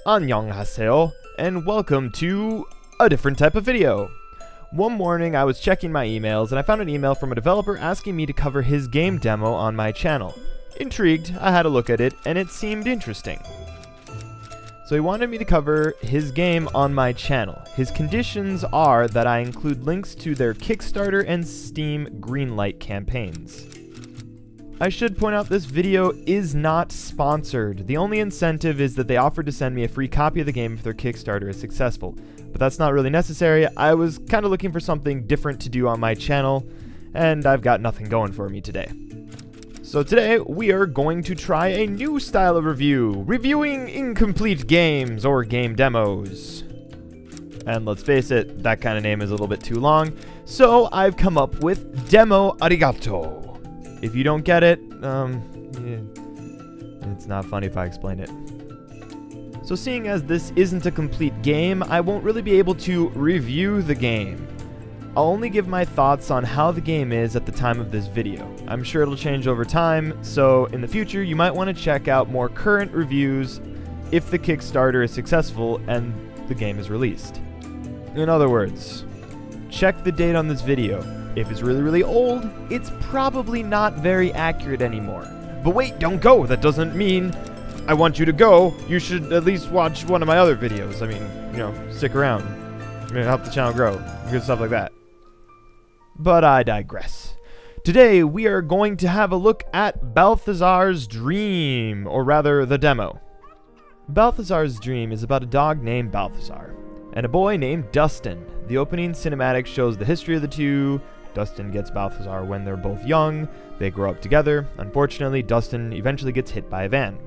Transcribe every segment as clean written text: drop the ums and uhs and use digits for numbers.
Annyeonghaseyo, and welcome to a different type of video. One morning I was checking my emails and I found an email from a developer asking me to cover his game demo on my channel. Intrigued, I had a look at it and it seemed interesting. So he wanted me to cover his game on my channel. His conditions are that I include links to their Kickstarter and Steam Greenlight campaigns. I should point out this video is not sponsored. The only incentive is that they offered to send me a free copy of the game if their Kickstarter is successful. But that's not really necessary. I was kind of looking for something different to do on my channel, and I've got nothing going for me today. So today, we are going to try a new style of review, reviewing incomplete games or game demos. And let's face it, that kind of name is a little bit too long, so I've come up with Demo Arigato. If you don't get it, it's not funny if I explain it. So seeing as this isn't a complete game, I won't really be able to review the game. I'll only give my thoughts on how the game is at the time of this video. I'm sure it'll change over time, so in the future you might want to check out more current reviews if the Kickstarter is successful and the game is released. In other words, check the date on this video. If it's really old, it's probably not very accurate anymore. But wait, don't go! That doesn't mean I want you to go. You should at least watch one of my other videos. I mean, stick around. Help the channel grow. Good stuff like that. But I digress. Today, we are going to have a look at Balthazar's Dream, or rather, the demo. Balthazar's Dream is about a dog named Balthazar and a boy named Dustin. The opening cinematic shows the history of the two. Dustin gets Balthazar when they're both young. They grow up together. Unfortunately, Dustin eventually gets hit by a van.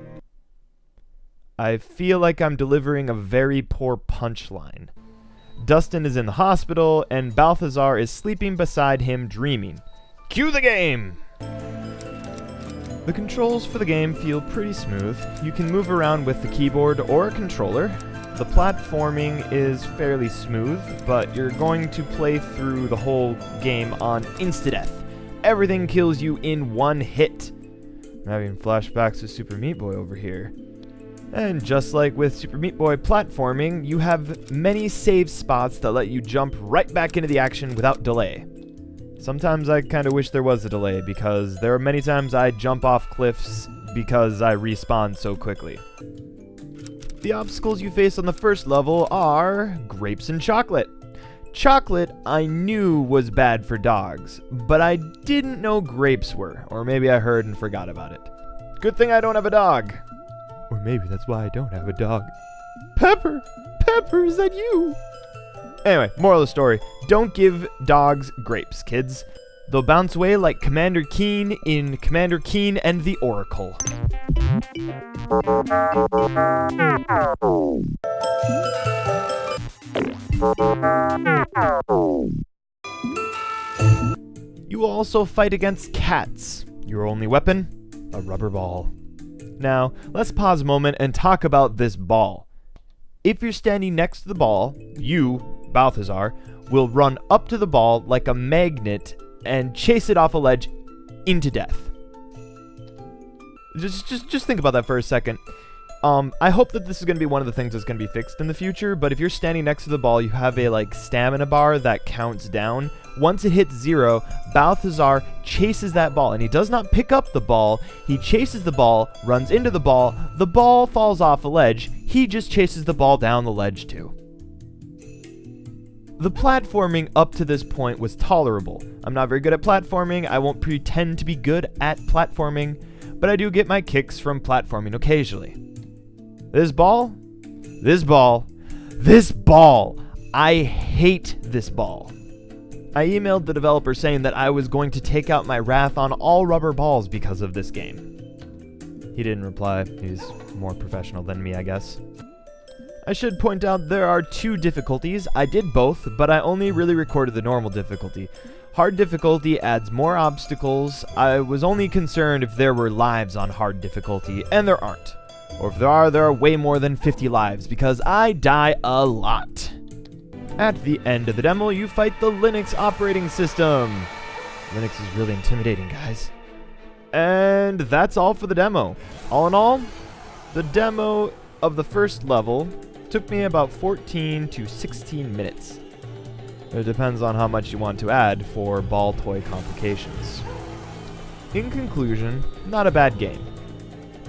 I feel like I'm delivering a very poor punchline. Dustin is in the hospital, and Balthazar is sleeping beside him dreaming. Cue the game! The controls for the game feel pretty smooth. You can move around with the keyboard or a controller. The platforming is fairly smooth, but you're going to play through the whole game on insta-death. Everything kills you in one hit. I'm having flashbacks to Super Meat Boy over here. And just like with Super Meat Boy platforming, you have many save spots that let you jump right back into the action without delay. Sometimes I kind of wish there was a delay, because there are many times I jump off cliffs because I respawn so quickly. The obstacles you face on the first level are grapes and chocolate. Chocolate I knew was bad for dogs, but I didn't know grapes were, or maybe I heard and forgot about it. Good thing I don't have a dog. Or maybe that's why I don't have a dog. Pepper! Pepper, is that you? Anyway, moral of the story. Don't give dogs grapes, kids. They'll bounce away like Commander Keen in Commander Keen and the Oracle. You will also fight against cats. Your only weapon? A rubber ball. Now, let's pause a moment and talk about this ball. If you're standing next to the ball, you, Balthazar, will run up to the ball like a magnet and chase it off a ledge into death. Just think about that for a second. I hope that this is going to be one of the things that's going to be fixed in the future, but if you're standing next to the ball, you have a stamina bar that counts down. Once it hits 0, Balthazar chases that ball, and he does not pick up the ball. He chases the ball, runs into the ball falls off a ledge. He just chases the ball down the ledge too. The platforming up to this point was tolerable. I'm not very good at platforming. I won't pretend to be good at platforming, but I do get my kicks from platforming occasionally. This ball, I hate this ball. I emailed the developer saying that I was going to take out my wrath on all rubber balls because of this game. He didn't reply. He's more professional than me, I guess. I should point out there are 2 difficulties. I did both, but I only really recorded the normal difficulty. Hard difficulty adds more obstacles. I was only concerned if there were lives on hard difficulty, and there aren't. Or if there are way more than 50 lives, because I die a lot. At the end of the demo, you fight the Linux operating system. Linux is really intimidating, guys. And that's all for the demo. All in all, the demo of the first level took me about 14 to 16 minutes. It depends on how much you want to add for ball toy complications. In conclusion, not a bad game.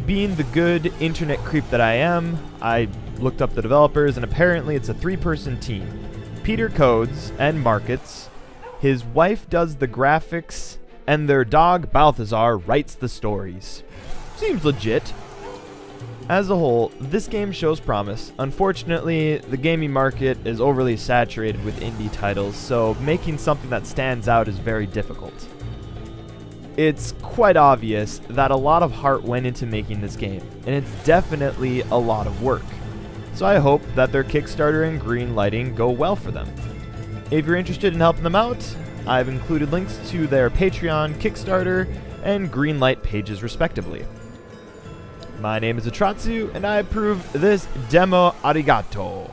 Being the good internet creep that I am, I looked up the developers and apparently it's a 3-person team. Peter codes and markets, his wife does the graphics, and their dog Balthazar writes the stories. Seems legit. As a whole, this game shows promise. Unfortunately, the gaming market is overly saturated with indie titles, so making something that stands out is very difficult. It's quite obvious that a lot of heart went into making this game, and it's definitely a lot of work. So I hope that their Kickstarter and green lighting go well for them. If you're interested in helping them out, I've included links to their Patreon, Kickstarter, and greenlight pages respectively. My name is Atratzu, and I approve this demo arigato.